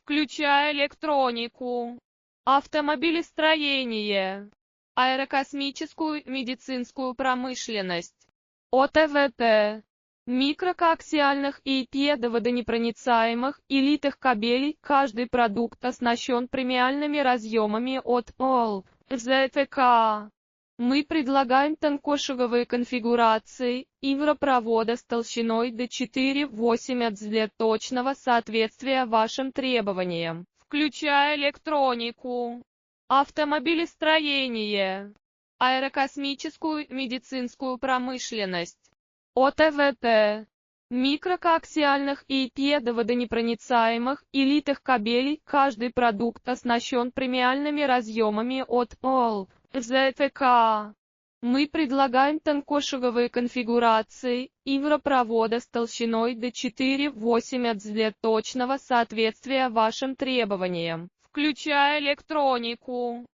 включая электронику, автомобилестроение, аэрокосмическую медицинскую промышленность, ОТВТ, микрокоаксиальных и педоводонепроницаемых и литых кабелей. Каждый продукт оснащен премиальными разъемами от ОЛ, ЗТК. Мы предлагаем тонкошаговые конфигурации ивропровода с толщиной до 4,8 для точного соответствия вашим требованиям, включая электронику, автомобилестроение, аэрокосмическую медицинскую промышленность, ОТВТ, микрокоаксиальных и педоводонепроницаемых и литых кабелей. Каждый продукт оснащен премиальными разъемами от ОЛ, ЗТК. Мы предлагаем тонкошаговые конфигурации ивропровода с толщиной до 4,8 для точного соответствия вашим требованиям, включая электронику,